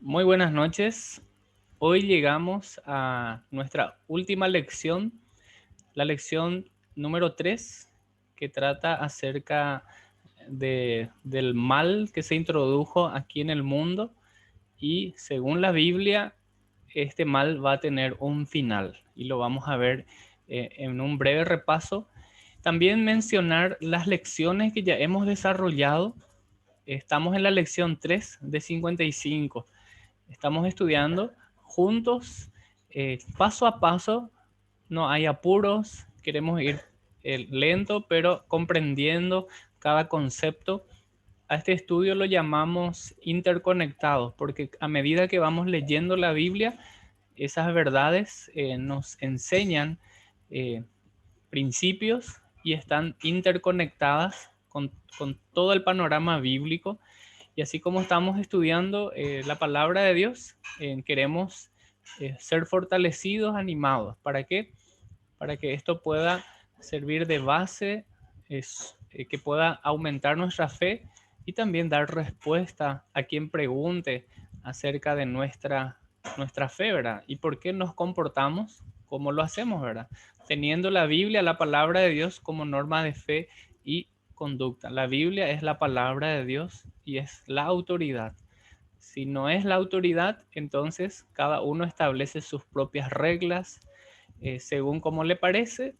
Muy buenas noches. Hoy llegamos a nuestra última lección, la lección número 3, que trata acerca del mal que se introdujo aquí en el mundo y según la Biblia, este mal va a tener un final y lo vamos a ver en un breve repaso. También mencionar las lecciones que ya hemos desarrollado. Estamos en la lección 3 de 55. Estamos estudiando juntos, paso a paso, no hay apuros, queremos ir lento, pero comprendiendo cada concepto. A este estudio lo llamamos interconectados, porque a medida que vamos leyendo la Biblia, esas verdades nos enseñan eh, principios y están interconectadas con todo el panorama bíblico. Y así como estamos estudiando la palabra de Dios, queremos ser fortalecidos, animados. ¿Para qué? Para que esto pueda servir de base, que pueda aumentar nuestra fe y también dar respuesta a quien pregunte acerca de nuestra fe, ¿verdad? Y por qué nos comportamos como lo hacemos, ¿verdad? Teniendo la Biblia, la palabra de Dios como norma de fe y conducta. La Biblia es la palabra de Dios y es la autoridad. Si no es la autoridad, entonces cada uno establece sus propias reglas según como le parece,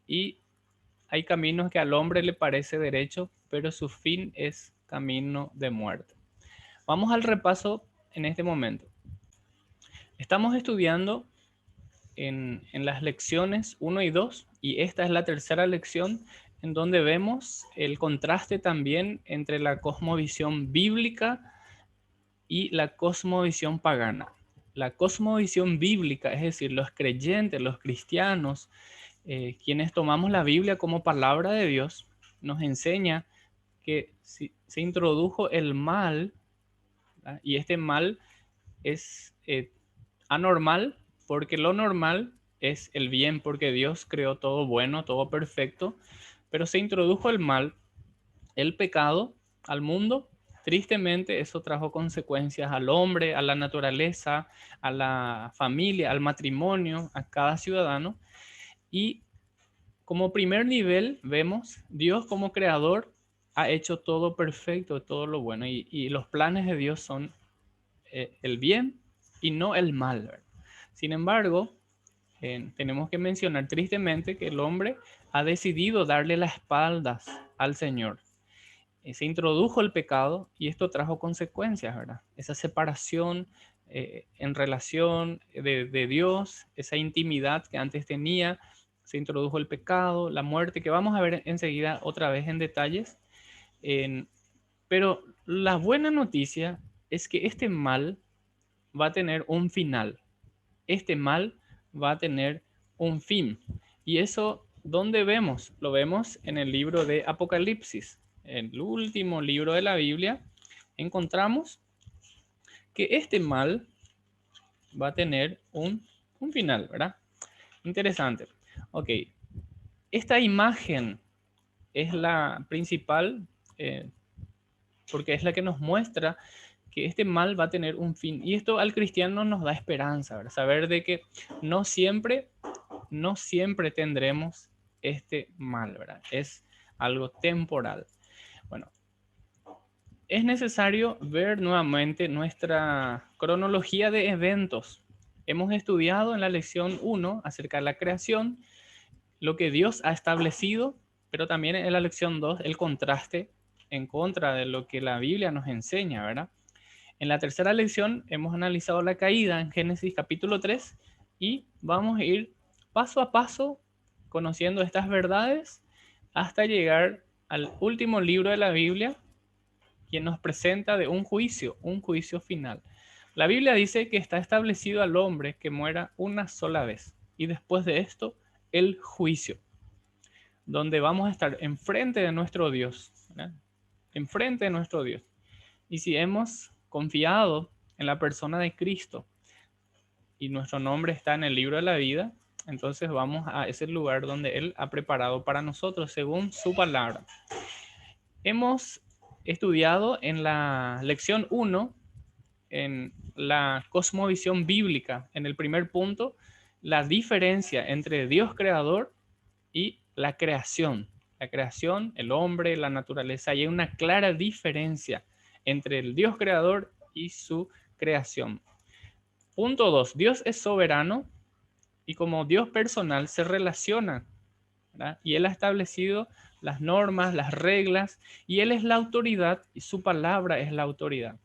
y hay caminos que al hombre le parece derecho, pero su fin es camino de muerte. Vamos al repaso en este momento. Estamos estudiando en las lecciones 1 y 2 y esta es la tercera lección en donde vemos el contraste también entre la cosmovisión bíblica y la cosmovisión pagana. La cosmovisión bíblica, es decir, los creyentes, los cristianos, quienes tomamos la Biblia como palabra de Dios, nos enseña que si se introdujo el mal, ¿verdad? Y este mal es anormal, porque lo normal es el bien, porque Dios creó todo bueno, todo perfecto, pero se introdujo el mal, el pecado al mundo. Tristemente, eso trajo consecuencias al hombre, a la naturaleza, a la familia, al matrimonio, a cada ciudadano. Y como primer nivel, vemos Dios como creador ha hecho todo perfecto, todo lo bueno. Y los planes de Dios son el bien y no el mal, ¿verdad? Sin embargo, tenemos que mencionar tristemente que el hombre ha decidido darle las espaldas al Señor. Se introdujo el pecado y esto trajo consecuencias, ¿verdad? Esa separación en relación de Dios, esa intimidad que antes tenía, se introdujo el pecado, la muerte, que vamos a ver enseguida otra vez en detalles. En, pero la buena noticia es que este mal va a tener un final. Este mal va a tener un fin. Y eso, ¿dónde vemos? Lo vemos en el libro de Apocalipsis, el último libro de la Biblia. Encontramos que este mal va a tener un final, ¿verdad? Interesante. Ok, esta imagen es la principal porque es la que nos muestra que este mal va a tener un fin. Y esto al cristiano nos da esperanza, ¿verdad? Saber de que no siempre, no siempre tendremos este mal, ¿verdad? Es algo temporal. Bueno, es necesario ver nuevamente nuestra cronología de eventos. Hemos estudiado en la lección 1 acerca de la creación, lo que Dios ha establecido, pero también en la lección 2 el contraste en contra de lo que la Biblia nos enseña, ¿verdad? En la tercera lección hemos analizado la caída en Génesis capítulo 3 y vamos a ir paso a paso conociendo estas verdades hasta llegar al último libro de la Biblia, quien nos presenta de un juicio final. La Biblia dice que está establecido al hombre que muera una sola vez y después de esto el juicio, donde vamos a estar enfrente de nuestro Dios, ¿verdad? Enfrente de nuestro Dios. Y si hemos confiado en la persona de Cristo y nuestro nombre está en el libro de la vida, entonces vamos a ese lugar donde Él ha preparado para nosotros según su palabra. Hemos estudiado en la lección 1 en la cosmovisión bíblica, en el primer punto, la diferencia entre Dios creador y la creación. La creación, el hombre, la naturaleza, y hay una clara diferencia entre el Dios creador y su creación. Punto 2. Dios es soberano y como Dios personal se relaciona, ¿verdad? Y Él ha establecido las normas, las reglas, y Él es la autoridad y su palabra es la autoridad.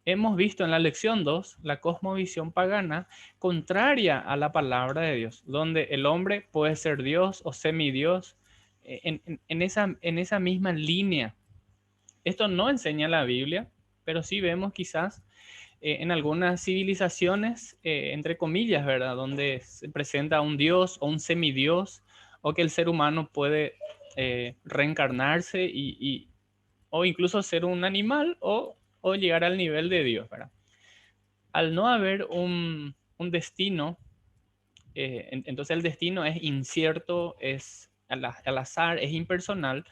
Hemos visto en la lección 2 la cosmovisión pagana contraria a la palabra de Dios, donde el hombre puede ser Dios o semidios en esa misma línea. Esto no enseña la Biblia, pero sí vemos quizás en algunas civilizaciones, entre comillas, ¿verdad? Donde se presenta un dios o un semidios, o que el ser humano puede reencarnarse o incluso ser un animal o llegar al nivel de Dios, ¿verdad? Al no haber un destino, entonces el destino es incierto, es al azar, es impersonal,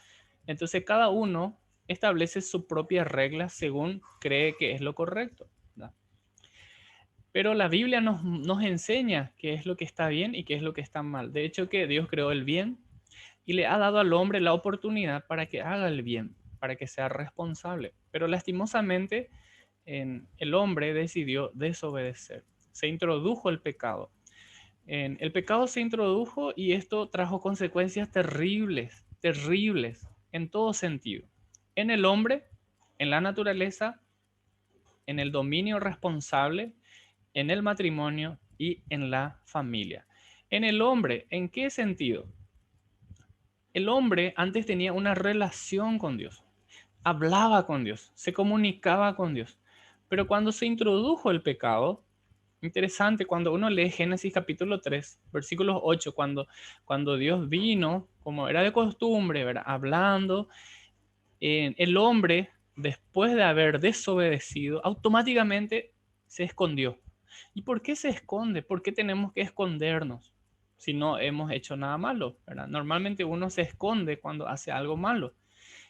entonces cada uno establece su propia regla según cree que es lo correcto, ¿verdad? Pero la Biblia nos enseña qué es lo que está bien y qué es lo que está mal. De hecho, que Dios creó el bien y le ha dado al hombre la oportunidad para que haga el bien, para que sea responsable. Pero lastimosamente, el hombre decidió desobedecer. Se introdujo el pecado. El pecado se introdujo y esto trajo consecuencias terribles, terribles, en todo sentido. En el hombre, en la naturaleza, en el dominio responsable, en el matrimonio y en la familia. En el hombre, ¿en qué sentido? El hombre antes tenía una relación con Dios, hablaba con Dios, se comunicaba con Dios, pero cuando se introdujo el pecado, interesante, cuando uno lee Génesis capítulo 3, versículos 8, cuando Dios vino, como era de costumbre, ¿verdad? Hablando, el hombre, después de haber desobedecido, automáticamente se escondió. ¿Y por qué se esconde? ¿Por qué tenemos que escondernos si no hemos hecho nada malo? ¿Verdad? Normalmente uno se esconde cuando hace algo malo.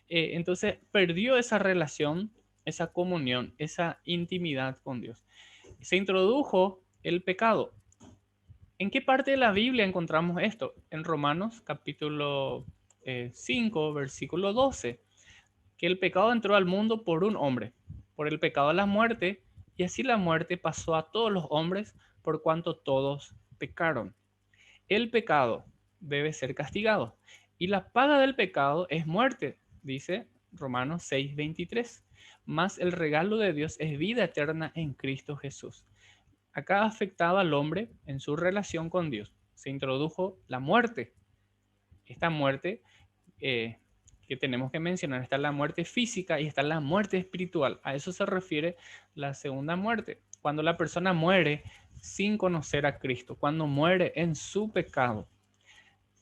Entonces perdió esa relación, esa comunión, esa intimidad con Dios. Se introdujo el pecado. ¿En qué parte de la Biblia encontramos esto? En Romanos capítulo 5, versículo 12, que el pecado entró al mundo por un hombre, por el pecado de la muerte, y así la muerte pasó a todos los hombres por cuanto todos pecaron. El pecado debe ser castigado y la paga del pecado es muerte, dice Romanos 6:23. Mas el regalo de Dios es vida eterna en Cristo Jesús. Acá afectaba al hombre en su relación con Dios. Se introdujo la muerte. Esta muerte eh, que tenemos que mencionar, está la muerte física y está la muerte espiritual. A eso se refiere la segunda muerte. Cuando la persona muere sin conocer a Cristo, cuando muere en su pecado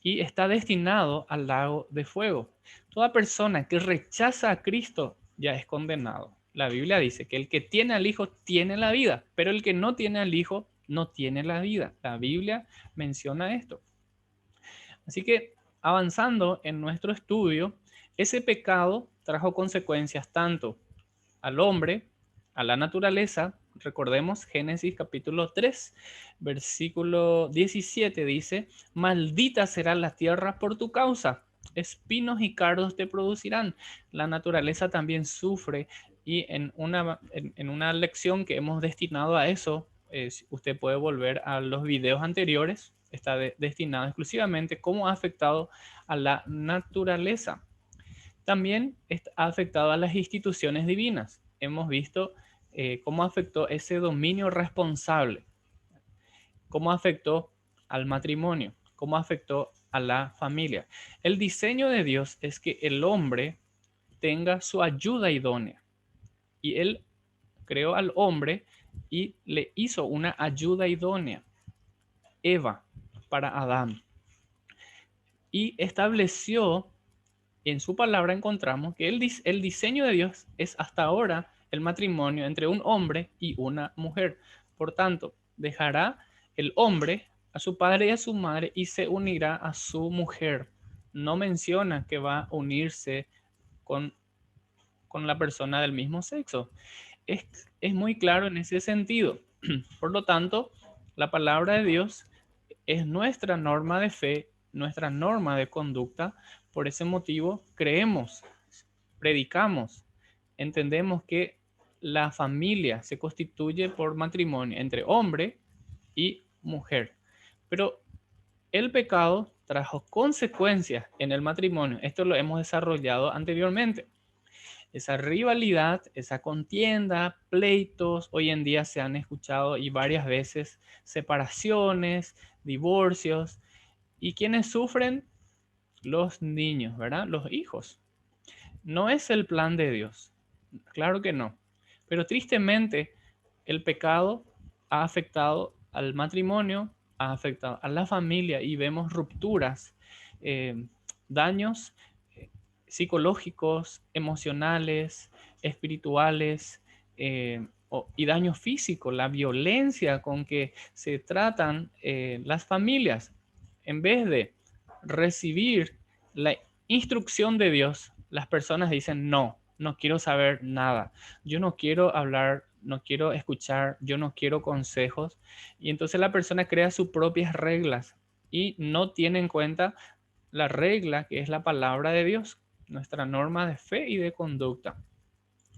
y está destinado al lago de fuego. Toda persona que rechaza a Cristo ya es condenado. La Biblia dice que el que tiene al Hijo tiene la vida, pero el que no tiene al Hijo no tiene la vida. La Biblia menciona esto. Así que avanzando en nuestro estudio, ese pecado trajo consecuencias tanto al hombre, a la naturaleza. Recordemos Génesis capítulo 3, versículo 17 dice, maldita será la tierra por tu causa, espinos y cardos te producirán. La naturaleza también sufre y en una lección que hemos destinado a eso, usted puede volver a los videos anteriores, está destinado exclusivamente cómo ha afectado a la naturaleza. También ha afectado a las instituciones divinas. Hemos visto cómo afectó ese dominio responsable, cómo afectó al matrimonio, cómo afectó a la familia. El diseño de Dios es que el hombre tenga su ayuda idónea. Y Él creó al hombre y le hizo una ayuda idónea, Eva, para Adán. Y estableció, en su palabra encontramos que el diseño de Dios es hasta ahora el matrimonio entre un hombre y una mujer. Por tanto, dejará el hombre a su padre y a su madre y se unirá a su mujer. No menciona que va a unirse con, con la persona del mismo sexo. es muy claro en ese sentido. Por lo tanto, la palabra de Dios es nuestra norma de fe, nuestra norma de conducta. Por ese motivo, creemos, predicamos, entendemos que la familia se constituye por matrimonio entre hombre y mujer. Pero el pecado trajo consecuencias en el matrimonio. Esto lo hemos desarrollado anteriormente. Esa rivalidad, esa contienda, pleitos, hoy en día se han escuchado y varias veces separaciones, divorcios. ¿Y quiénes sufren? Los niños, ¿verdad? Los hijos. No es el plan de Dios. Claro que no. Pero tristemente, el pecado ha afectado al matrimonio, ha afectado a la familia y vemos rupturas, daños psicológicos, emocionales, espirituales y daño físico, la violencia con que se tratan las familias. En vez de recibir la instrucción de Dios, las personas dicen, no, no quiero saber nada, yo no quiero hablar, no quiero escuchar, yo no quiero consejos. Y entonces la persona crea sus propias reglas y no tiene en cuenta la regla que es la palabra de Dios, nuestra norma de fe y de conducta.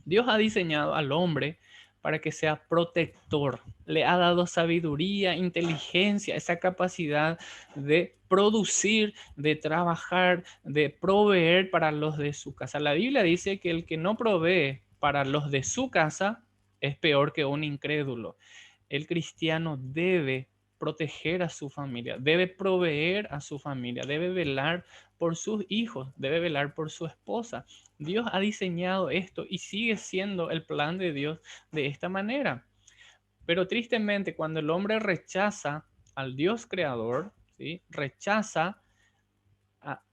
Dios ha diseñado al hombre para que sea protector. Le ha dado sabiduría, inteligencia, esa capacidad de producir, de trabajar, de proveer para los de su casa. La Biblia dice que el que no provee para los de su casa es peor que un incrédulo. El cristiano debe proteger a su familia, debe proveer a su familia, debe velar por sus hijos, debe velar por su esposa. Dios ha diseñado esto y sigue siendo el plan de Dios de esta manera. Pero tristemente, cuando el hombre rechaza al Dios creador, ¿sí? Rechaza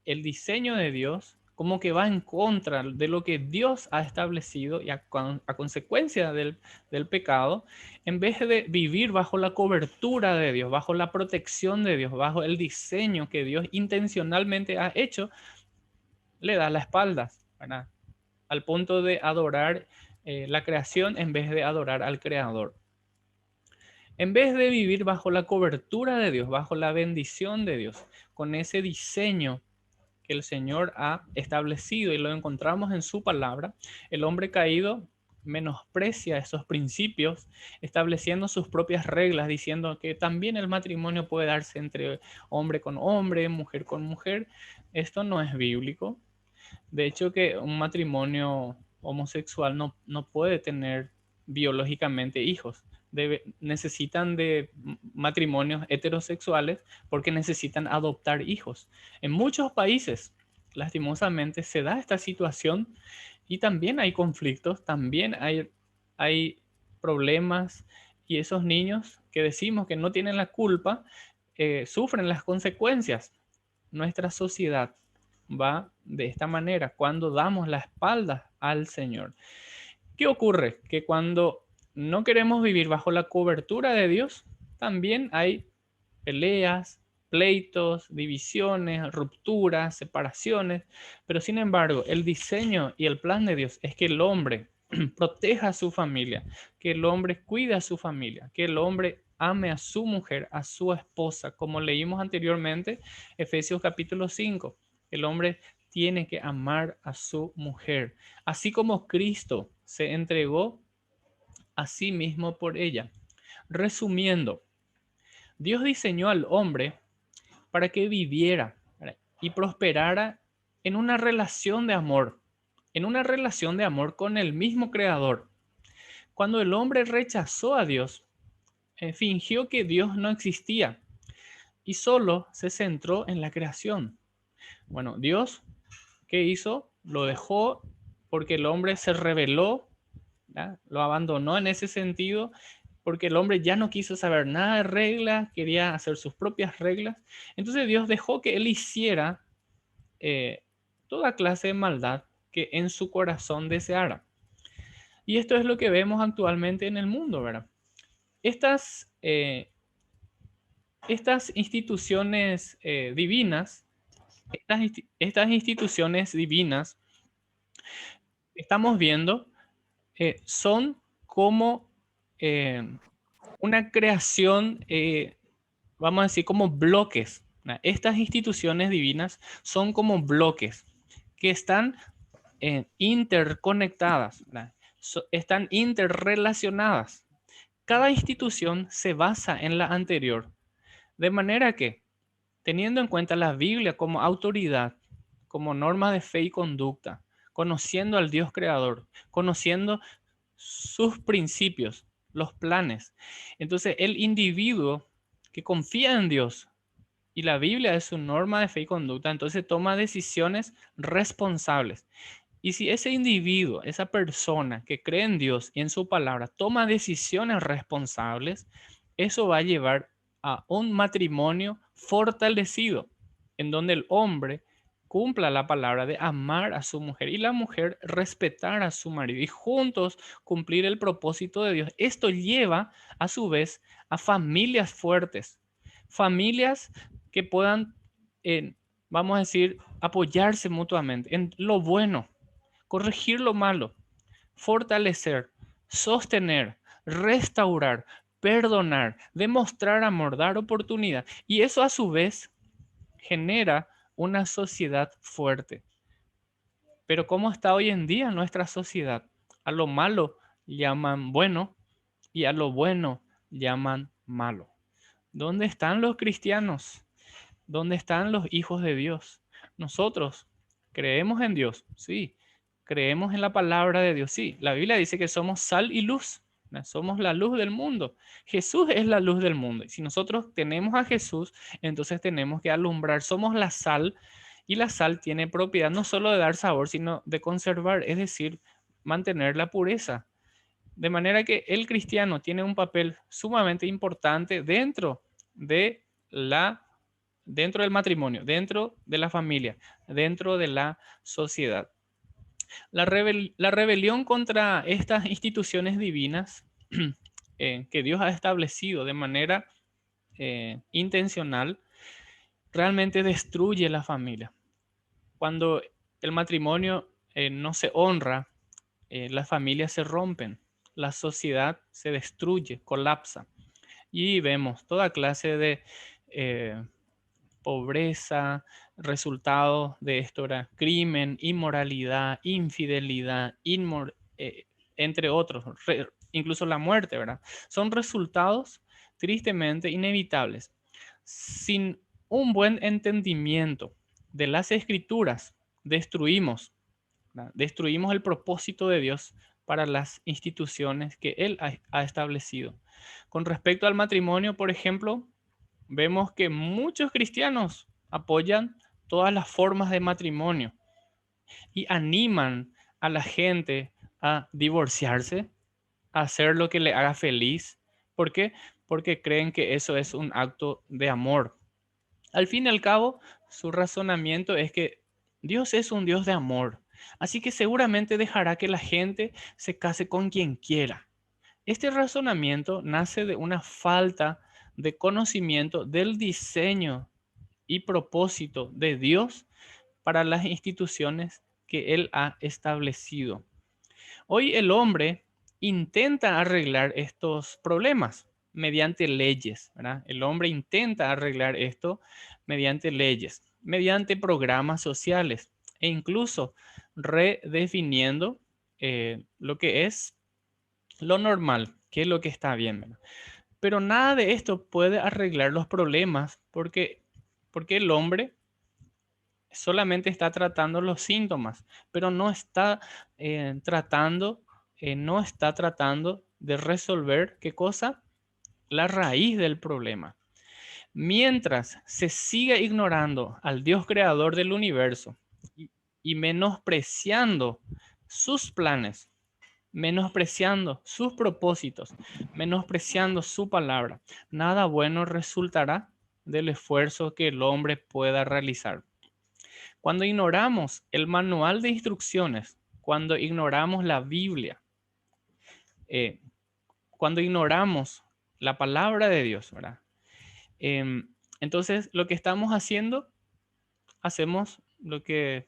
el diseño de Dios, como que va en contra de lo que Dios ha establecido y a consecuencia del pecado, en vez de vivir bajo la cobertura de Dios, bajo la protección de Dios, bajo el diseño que Dios intencionalmente ha hecho, le da la espalda, ¿verdad? Al punto de adorar la creación en vez de adorar al creador. En vez de vivir bajo la cobertura de Dios, bajo la bendición de Dios, con ese diseño que el Señor ha establecido y lo encontramos en su palabra, el hombre caído menosprecia esos principios, estableciendo sus propias reglas, diciendo que también el matrimonio puede darse entre hombre con hombre, mujer con mujer. Esto no es bíblico. De hecho, que un matrimonio homosexual no puede tener biológicamente hijos. Necesitan de matrimonios heterosexuales porque necesitan adoptar hijos. En muchos países, lastimosamente, se da esta situación y también hay conflictos, también hay problemas y esos niños que decimos que no tienen la culpa, sufren las consecuencias. Nuestra sociedad va de esta manera cuando damos la espalda al Señor. ¿Qué ocurre? Que cuando no queremos vivir bajo la cobertura de Dios, también hay peleas, pleitos, divisiones, rupturas, separaciones, pero sin embargo, el diseño y el plan de Dios es que el hombre proteja a su familia, que el hombre cuide a su familia, que el hombre ame a su mujer, a su esposa, como leímos anteriormente, Efesios capítulo 5. El hombre tiene que amar a su mujer, así como Cristo se entregó a sí mismo por ella. Resumiendo, Dios diseñó al hombre para que viviera, ¿verdad? Y prosperara en una relación de amor, en una relación de amor con el mismo creador. Cuando el hombre rechazó a Dios, fingió que Dios no existía y solo se centró en la creación. Bueno, Dios, ¿qué hizo? Lo dejó porque el hombre se rebeló, ¿verdad? Lo abandonó en ese sentido porque el hombre ya no quiso saber nada de reglas, quería hacer sus propias reglas. Entonces Dios dejó que él hiciera eh, toda clase de maldad que en su corazón deseara. Y esto es lo que vemos actualmente en el mundo, ¿verdad? Estas, estas instituciones divinas, estas instituciones divinas, estamos viendo, son como una creación, vamos a decir, como bloques. Estas instituciones divinas son como bloques que están interconectadas, están interrelacionadas. Cada institución se basa en la anterior, de manera que, teniendo en cuenta la Biblia como autoridad, como norma de fe y conducta, conociendo al Dios creador, conociendo sus principios, los planes, entonces el individuo que confía en Dios y la Biblia es su norma de fe y conducta, entonces toma decisiones responsables. Y si ese individuo, esa persona que cree en Dios y en su palabra, toma decisiones responsables, eso va a llevar a un matrimonio fortalecido, en donde el hombre cumpla la palabra de amar a su mujer y la mujer respetar a su marido y juntos cumplir el propósito de Dios. Esto lleva a su vez a familias fuertes, familias que puedan, vamos a decir, apoyarse mutuamente en lo bueno, corregir lo malo, fortalecer, sostener, restaurar, perdonar, demostrar amor, dar oportunidad. Y eso a su vez genera una sociedad fuerte. Pero ¿cómo está hoy en día nuestra sociedad? A lo malo llaman bueno y a lo bueno llaman malo. ¿Dónde están los cristianos? ¿Dónde están los hijos de Dios? Nosotros creemos en Dios, sí. Creemos en la palabra de Dios, sí. La Biblia dice que somos sal y luz, ¿no? Somos la luz del mundo. Jesús es la luz del mundo. Y si nosotros tenemos a Jesús, entonces tenemos que alumbrar. Somos la sal y la sal tiene propiedad no solo de dar sabor, sino de conservar, es decir, mantener la pureza. De manera que el cristiano tiene un papel sumamente importante de la dentro del matrimonio, dentro de la familia, dentro de la sociedad. La rebelión contra estas instituciones divinas que Dios ha establecido de manera intencional realmente destruye la familia. Cuando el matrimonio no se honra, las familias se rompen, la sociedad se destruye, colapsa. Y vemos toda clase de pobreza, resultado de esto era crimen, inmoralidad, infidelidad, entre otros, incluso la muerte, ¿verdad? Son resultados tristemente inevitables. Sin un buen entendimiento de las escrituras, destruimos, ¿verdad? Destruimos el propósito de Dios para las instituciones que Él ha establecido. Con respecto al matrimonio, por ejemplo, vemos que muchos cristianos apoyan todas las formas de matrimonio y animan a la gente a divorciarse, a hacer lo que le haga feliz. ¿Por qué? Porque creen que eso es un acto de amor. Al fin y al cabo, su razonamiento es que Dios es un Dios de amor, así que seguramente dejará que la gente se case con quien quiera. Este razonamiento nace de una falta de conocimiento del diseño y propósito de Dios para las instituciones que Él ha establecido. Hoy el hombre intenta arreglar estos problemas mediante leyes, ¿verdad? El hombre intenta arreglar esto mediante leyes, mediante programas sociales e incluso redefiniendo lo que es lo normal, qué es lo que está bien, ¿verdad? Pero nada de esto puede arreglar los problemas porque el hombre solamente está tratando los síntomas, pero no está tratando de resolver qué cosa, la raíz del problema. Mientras se siga ignorando al Dios creador del universo y menospreciando sus planes, menospreciando sus propósitos, menospreciando su palabra, nada bueno resultará del esfuerzo que el hombre pueda realizar. Cuando ignoramos el manual de instrucciones, cuando ignoramos la Biblia, eh, cuando ignoramos la palabra de Dios, ¿verdad? Entonces, lo que estamos haciendo, hacemos lo que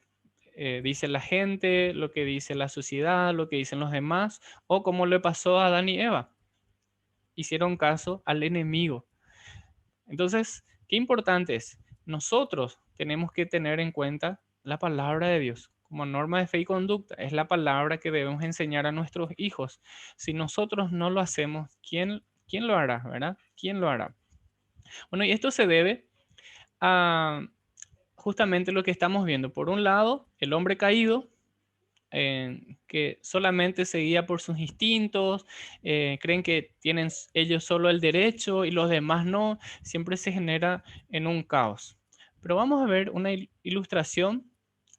dice la gente, lo que dice la sociedad, lo que dicen los demás, o como le pasó a Adán y Eva. Hicieron caso al enemigo. Entonces, qué importante es. Nosotros tenemos que tener en cuenta la palabra de Dios como norma de fe y conducta. Es la palabra que debemos enseñar a nuestros hijos. Si nosotros no lo hacemos, ¿quién lo hará, verdad? ¿Quién lo hará? Bueno, y esto se debe a justamente lo que estamos viendo. Por un lado, el hombre caído, que solamente se guía por sus instintos, creen que tienen ellos solo el derecho y los demás no, siempre se genera en un caos. Pero vamos a ver una ilustración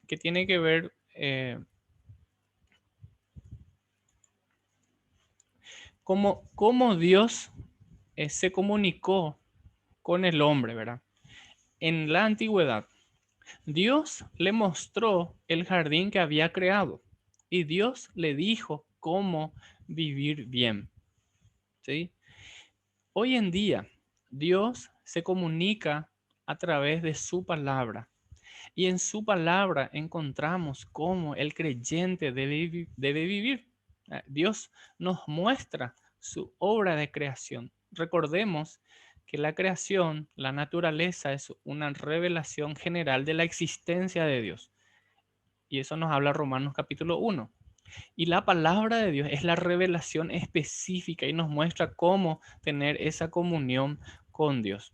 que tiene que ver cómo Dios se comunicó con el hombre, ¿verdad? En la antigüedad, Dios le mostró el jardín que había creado y Dios le dijo cómo vivir bien, ¿sí? Hoy en día, Dios se comunica a través de su palabra y en su palabra encontramos cómo el creyente debe vivir. Dios nos muestra su obra de creación. Recordemos que la creación, la naturaleza, es una revelación general de la existencia de Dios. Y eso nos habla Romanos capítulo 1. Y la palabra de Dios es la revelación específica y nos muestra cómo tener esa comunión con Dios.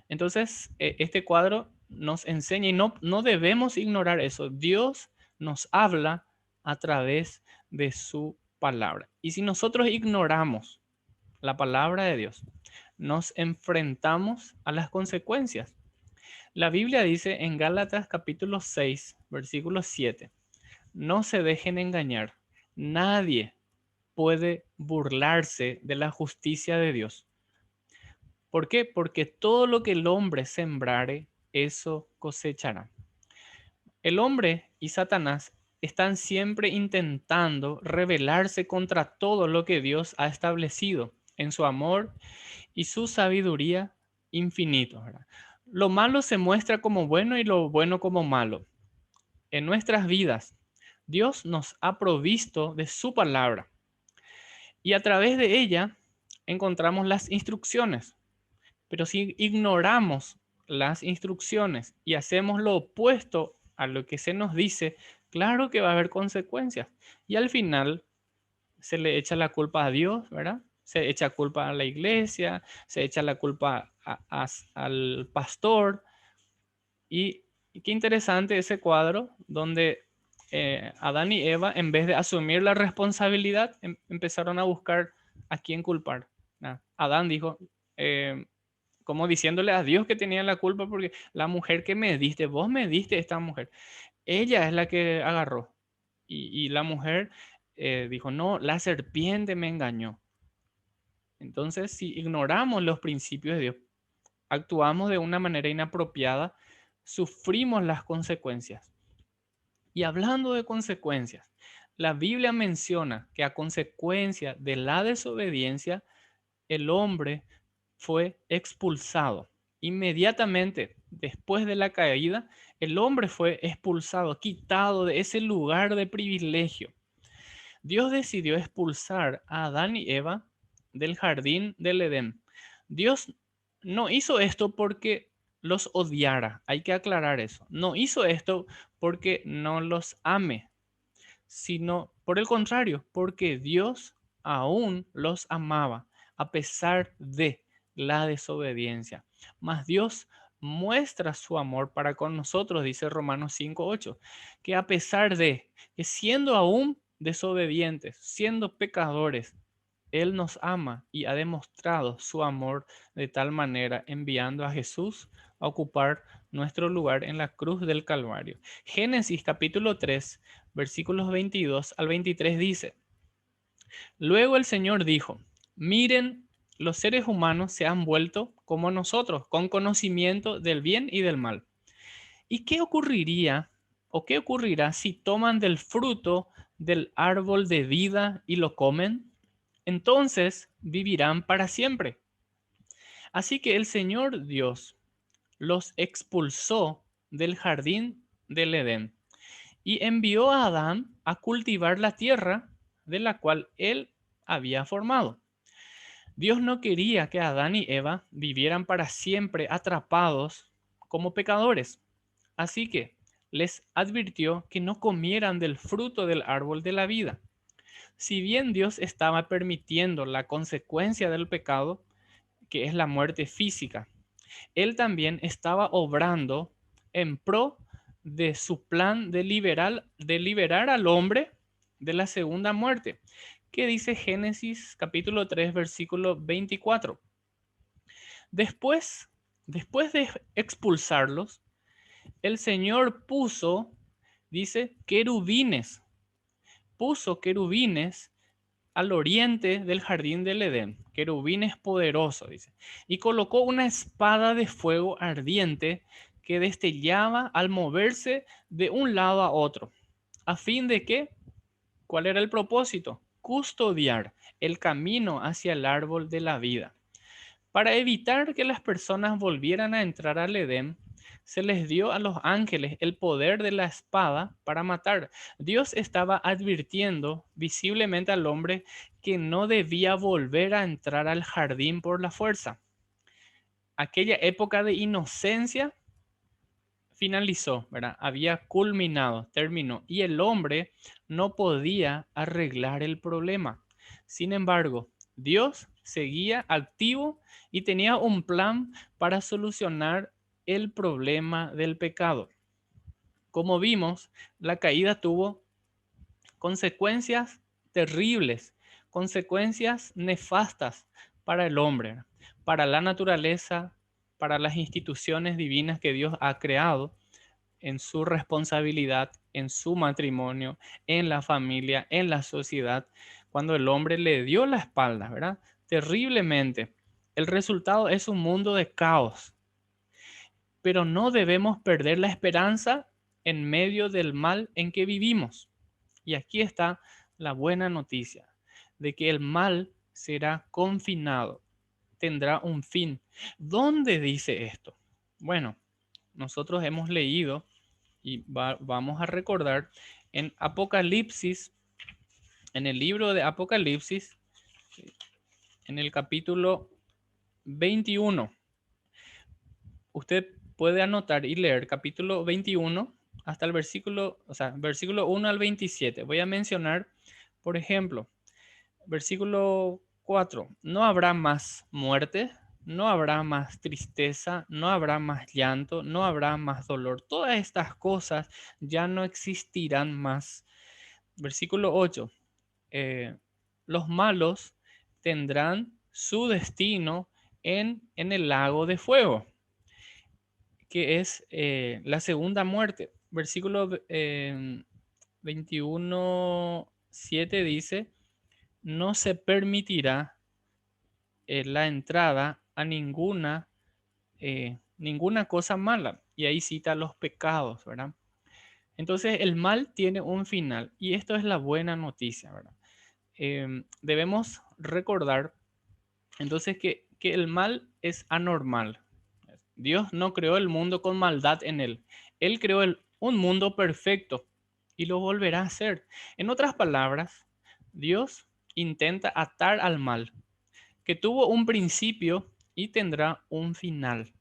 Entonces, este cuadro nos enseña y no debemos ignorar eso. Dios nos habla a través de su palabra. Y si nosotros ignoramos la palabra de Dios, nos enfrentamos a las consecuencias. La Biblia dice en Gálatas capítulo 6, versículo 7, no se dejen engañar. Nadie puede burlarse de la justicia de Dios. ¿Por qué? Porque todo lo que el hombre sembrare, eso cosechará. El hombre y Satanás están siempre intentando rebelarse contra todo lo que Dios ha establecido en su amor y su sabiduría infinito, ¿verdad? Lo malo se muestra como bueno y lo bueno como malo. En nuestras vidas, Dios nos ha provisto de su palabra y a través de ella encontramos las instrucciones. Pero si ignoramos las instrucciones y hacemos lo opuesto a lo que se nos dice, claro que va a haber consecuencias. Y al final se le echa la culpa a Dios, ¿verdad? Se echa culpa a la iglesia, se echa la culpa al pastor. Y qué interesante ese cuadro donde Adán y Eva, en vez de asumir la responsabilidad, empezaron a buscar a quién culpar. Adán dijo, como diciéndole a Dios que tenía la culpa porque la mujer que me diste, vos me diste esta mujer, ella es la que agarró. Y la mujer dijo, no, la serpiente me engañó. Entonces, si ignoramos los principios de Dios, actuamos de una manera inapropiada, sufrimos las consecuencias. Y hablando de consecuencias, la Biblia menciona que a consecuencia de la desobediencia, el hombre fue expulsado. Inmediatamente después de la caída, el hombre fue expulsado, quitado de ese lugar de privilegio. Dios decidió expulsar a Adán y Eva del jardín del Edén. Dios no hizo esto porque los odiara, hay que aclarar eso. No hizo esto porque no los ame, sino por el contrario, porque Dios aún los amaba a pesar de la desobediencia. Mas Dios muestra su amor para con nosotros, dice Romanos 5:8, que a pesar de que siendo aún desobedientes, siendo pecadores, Él nos ama y ha demostrado su amor de tal manera enviando a Jesús a ocupar nuestro lugar en la cruz del Calvario. Génesis capítulo 3, versículos 22 al 23 dice, luego el Señor dijo, miren, los seres humanos se han vuelto como nosotros, con conocimiento del bien y del mal. ¿Y qué ocurriría o qué ocurrirá si toman del fruto del árbol de vida y lo comen? Entonces vivirán para siempre. Así que el Señor Dios los expulsó del jardín del Edén y envió a Adán a cultivar la tierra de la cual él había formado. Dios no quería que Adán y Eva vivieran para siempre atrapados como pecadores. Así que les advirtió que no comieran del fruto del árbol de la vida. Si bien Dios estaba permitiendo la consecuencia del pecado, que es la muerte física, Él también estaba obrando en pro de su plan de liberar al hombre de la segunda muerte. ¿Qué dice Génesis capítulo 3, versículo 24? Después, después de expulsarlos, el Señor dice, puso querubines al oriente del jardín del Edén, querubines poderosos, dice, y colocó una espada de fuego ardiente que destellaba al moverse de un lado a otro, a fin de que, ¿cuál era el propósito? Custodiar el camino hacia el árbol de la vida. Para evitar que las personas volvieran a entrar al Edén, se les dio a los ángeles el poder de la espada para matar. Dios estaba advirtiendo visiblemente al hombre que no debía volver a entrar al jardín por la fuerza. Aquella época de inocencia finalizó, ¿verdad? Había culminado, terminó, y el hombre no podía arreglar el problema. Sin embargo, Dios seguía activo y tenía un plan para solucionar el problema del pecado. Como vimos, la caída tuvo consecuencias terribles, consecuencias nefastas para el hombre, para la naturaleza, para las instituciones divinas que Dios ha creado en su responsabilidad, en su matrimonio, en la familia, en la sociedad, cuando el hombre le dio la espalda, ¿verdad? Terriblemente. El resultado es un mundo de caos, pero no debemos perder la esperanza en medio del mal en que vivimos. Y aquí está la buena noticia, de que el mal será confinado, tendrá un fin. ¿Dónde dice esto? Bueno, nosotros hemos leído y vamos a recordar en Apocalipsis, en el libro de Apocalipsis, en el capítulo 21. Usted puede anotar y leer capítulo 21 hasta el versículo, o sea, versículo 1 al 27. Voy a mencionar, por ejemplo, versículo 4. No habrá más muerte, no habrá más tristeza, no habrá más llanto, no habrá más dolor. Todas estas cosas ya no existirán más. Versículo 8. eh, los malos tendrán su destino en el lago de fuego, que es la segunda muerte. Versículo 21, 7 dice, no se permitirá la entrada a ninguna cosa mala. Y ahí cita los pecados, ¿verdad? Entonces el mal tiene un final y esto es la buena noticia, ¿verdad? Debemos recordar entonces que el mal es anormal. Dios no creó el mundo con maldad en él. Él creó un mundo perfecto y lo volverá a hacer. En otras palabras, Dios intenta atar al mal, que tuvo un principio y tendrá un final.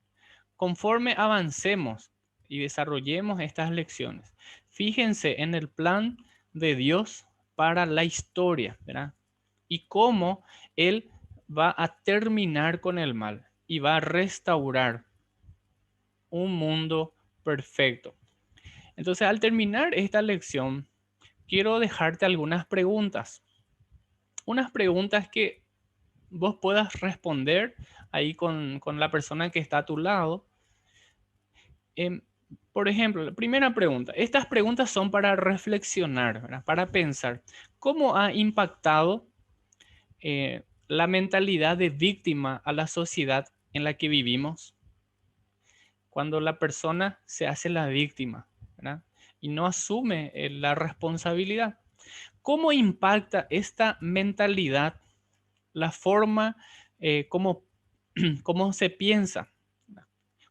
Conforme avancemos y desarrollemos estas lecciones, fíjense en el plan de Dios para la historia, ¿verdad? Y cómo Él va a terminar con el mal y va a restaurar un mundo perfecto. Entonces, al terminar esta lección, quiero dejarte algunas preguntas. Unas preguntas que vos puedas responder ahí con la persona que está a tu lado. Em, por ejemplo, la primera pregunta. Estas preguntas son para reflexionar, ¿verdad? Para pensar. ¿Cómo ha impactado la mentalidad de víctima a la sociedad en la que vivimos? Cuando la persona se hace la víctima, ¿verdad? Y no asume la responsabilidad. ¿Cómo impacta esta mentalidad la forma como, cómo se piensa?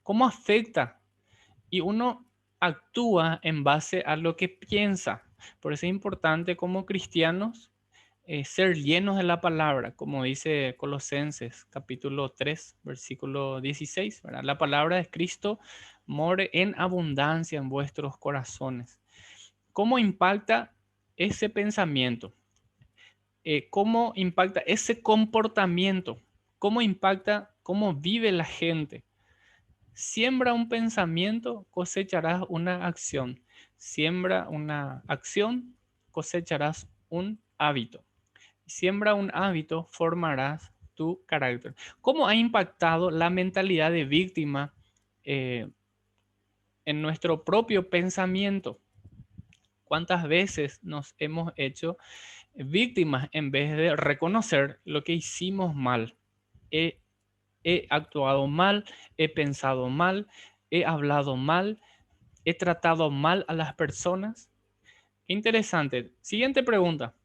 ¿Cómo afecta? Y uno actúa en base a lo que piensa. Por eso es importante como cristianos ser llenos de la palabra, como dice Colosenses capítulo 3, versículo 16, ¿verdad? La palabra de Cristo more en abundancia en vuestros corazones. ¿Cómo impacta ese pensamiento? ¿Cómo impacta ese comportamiento? ¿Cómo impacta cómo vive la gente? Siembra un pensamiento, cosecharás una acción. Siembra una acción, cosecharás un hábito. Siembra un hábito, formarás tu carácter. ¿Cómo ha impactado la mentalidad de víctima eh, en nuestro propio pensamiento? ¿Cuántas veces nos hemos hecho víctimas en vez de reconocer lo que hicimos mal? He, he actuado mal, he pensado mal, he hablado mal, he tratado mal a las personas. Qué interesante. Siguiente pregunta.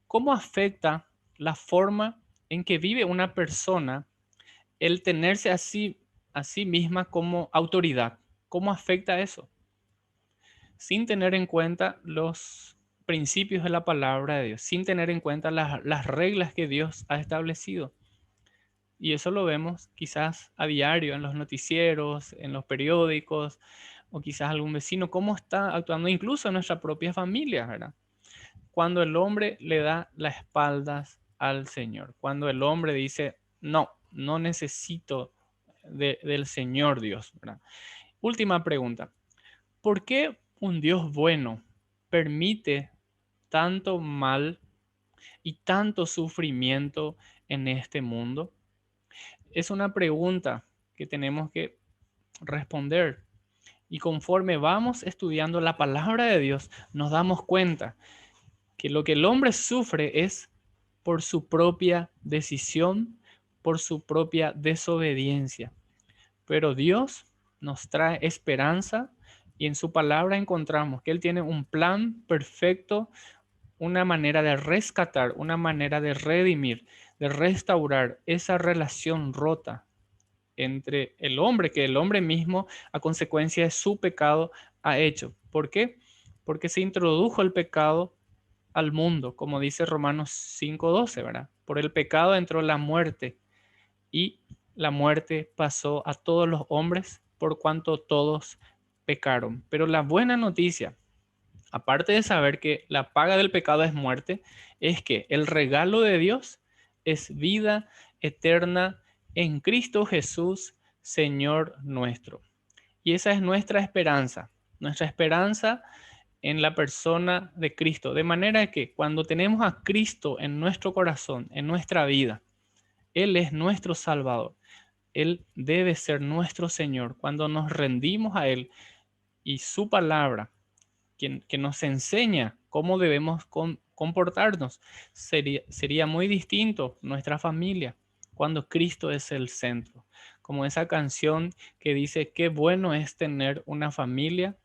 ¿Cómo afecta la forma en que vive una persona el tenerse a sí misma como autoridad? ¿Cómo afecta eso? Sin tener en cuenta los principios de la palabra de Dios, sin tener en cuenta las reglas que Dios ha establecido. Y eso lo vemos quizás a diario en los noticieros, en los periódicos, o quizás algún vecino, cómo está actuando incluso en nuestra propia familia, ¿verdad? Cuando el hombre le da las espaldas al Señor, cuando el hombre dice, no, no necesito del Señor Dios, ¿verdad? Última pregunta, ¿por qué un Dios bueno permite tanto mal y tanto sufrimiento en este mundo? Es una pregunta que tenemos que responder. Y conforme vamos estudiando la palabra de Dios, nos damos cuenta que lo que el hombre sufre es por su propia decisión, por su propia desobediencia. Pero Dios nos trae esperanza y en su palabra encontramos que Él tiene un plan perfecto, una manera de rescatar, una manera de redimir, de restaurar esa relación rota entre el hombre, que el hombre mismo, a consecuencia de su pecado, ha hecho. ¿Por qué? Porque se introdujo el pecado al mundo, como dice Romanos 5:12, ¿verdad? Por el pecado entró la muerte y la muerte pasó a todos los hombres por cuanto todos pecaron. Pero la buena noticia, aparte de saber que la paga del pecado es muerte, es que el regalo de Dios es vida eterna en Cristo Jesús, Señor nuestro. Y esa es nuestra esperanza en la persona de Cristo. De manera que cuando tenemos a Cristo en nuestro corazón, en nuestra vida, Él es nuestro Salvador. Él debe ser nuestro Señor. Cuando nos rendimos a Él y su palabra, que nos enseña cómo debemos comportarnos, sería muy distinto nuestra familia cuando Cristo es el centro. Como esa canción que dice, qué bueno es tener una familia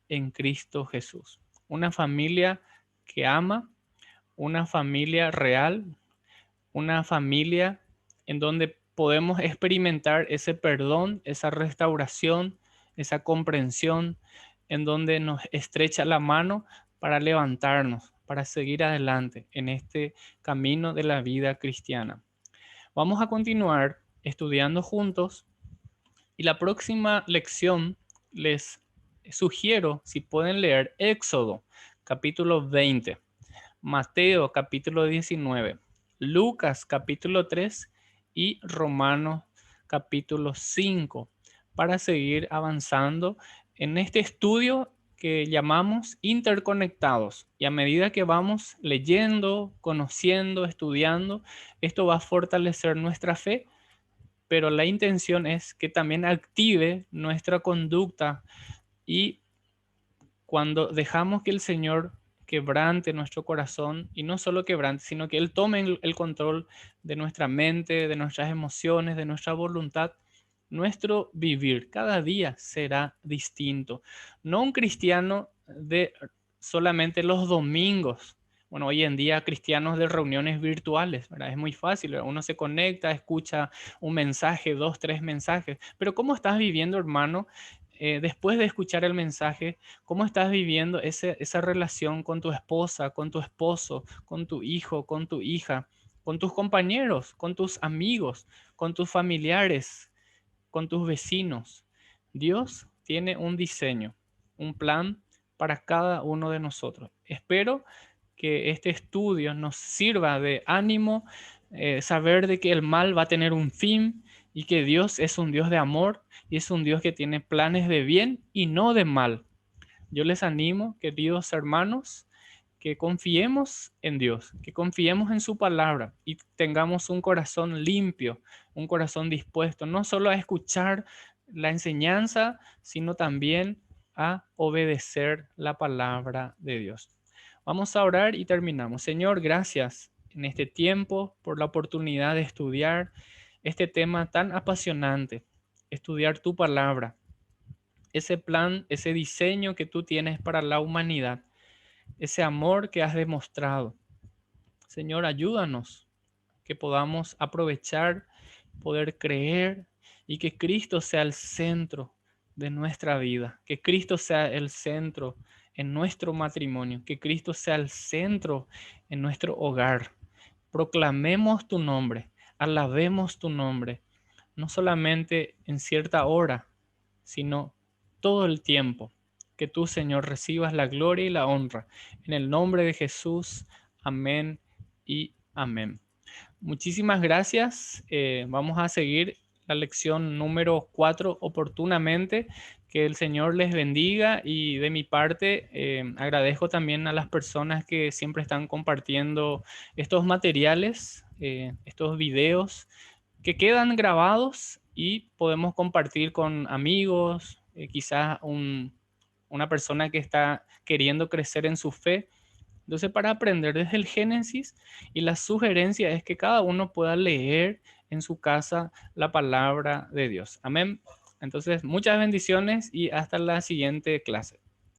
en Cristo Jesús. Una familia que ama, una familia real, una familia en donde podemos experimentar ese perdón, esa restauración, esa comprensión, en donde nos estrecha la mano para levantarnos, para seguir adelante en este camino de la vida cristiana. Vamos a continuar estudiando juntos y la próxima lección les sugiero si pueden leer Éxodo capítulo 20, Mateo capítulo 19, Lucas capítulo 3 y Romanos capítulo 5 para seguir avanzando en este estudio que llamamos interconectados. Y a medida que vamos leyendo, conociendo, estudiando, esto va a fortalecer nuestra fe, pero la intención es que también active nuestra conducta y cuando dejamos que el Señor quebrante nuestro corazón, y no solo quebrante, sino que Él tome el control de nuestra mente, de nuestras emociones, de nuestra voluntad, nuestro vivir cada día será distinto. No un cristiano de solamente los domingos. Bueno, hoy en día cristianos de reuniones virtuales, ¿verdad? Es muy fácil, ¿verdad? Uno se conecta, escucha un mensaje, dos, tres mensajes, pero ¿cómo estás viviendo, hermano, después de escuchar el mensaje, cómo estás viviendo esa relación con tu esposa, con tu esposo, con tu hijo, con tu hija, con tus compañeros, con tus amigos, con tus familiares, con tus vecinos. Dios tiene un diseño, un plan para cada uno de nosotros. Espero que este estudio nos sirva de ánimo, saber de que el mal va a tener un fin y que Dios es un Dios de amor y es un Dios que tiene planes de bien y no de mal. Yo les animo, queridos hermanos, que confiemos en Dios, que confiemos en su palabra y tengamos un corazón limpio, un corazón dispuesto, no solo a escuchar la enseñanza, sino también a obedecer la palabra de Dios. Vamos a orar y terminamos. Señor, gracias en este tiempo por la oportunidad de estudiar este tema tan apasionante, estudiar tu palabra, ese plan, ese diseño que tú tienes para la humanidad, ese amor que has demostrado. Señor, ayúdanos que podamos aprovechar, poder creer y que Cristo sea el centro de nuestra vida, que Cristo sea el centro en nuestro matrimonio, que Cristo sea el centro en nuestro hogar. Proclamemos tu nombre, alabemos tu nombre, no solamente en cierta hora, sino todo el tiempo. Que tú, Señor, recibas la gloria y la honra. En el nombre de Jesús, amén y amén. Muchísimas gracias. Vamos a seguir la lección número 4 oportunamente. Que el Señor les bendiga y de mi parte agradezco también a las personas que siempre están compartiendo estos materiales, estos videos que quedan grabados y podemos compartir con amigos, quizás una persona que está queriendo crecer en su fe. Entonces, para aprender desde el Génesis, y la sugerencia es que cada uno pueda leer en su casa la palabra de Dios. Amén. Entonces, muchas bendiciones y hasta la siguiente clase.